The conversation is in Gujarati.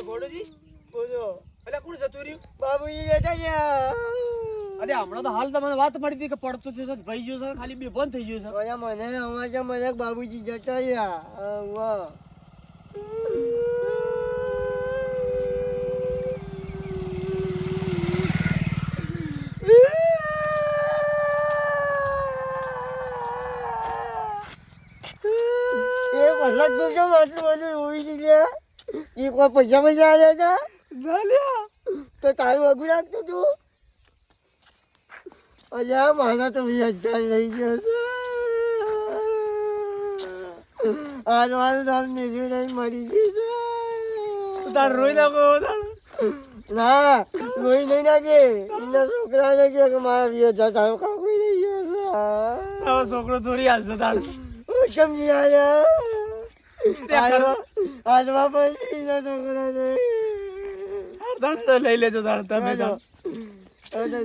ગોડોજી બોલો અલે કોણ જતું રહ્યું બાબુજી જતા ગયા અરે હમણાં તો હાલ તમને વાત મળી હતી કે પડતો થયો છે ભાઈ ગયો છે ખાલી બે બંધ થઈ ગયો છે મને અમારા મને બાબુજી જતા ગયા વાહ વરસાદ તો કેમ આટલું બધું રોવી દીધા એક વાર પૈસા આવ્યા હતા ના લ્યા તો તારું અઘું લાગતું તું અલ્યા મારા તો 20,000 લઈ ગયો છે આજ મારું નામ નીકળી નહીં મળી ગયું છે તાર રોઈ નાખો ના રોઈ નહીં નાખે એના છોકરાને કહે કે મારા 20,000 તારો કાકુ લઈ ગયો છે છોકરો થોડી હાલશે તાર સમજી આવ્યા આજમાં પણ એના છોકરાને લઈ લેજો તાર તમે અરે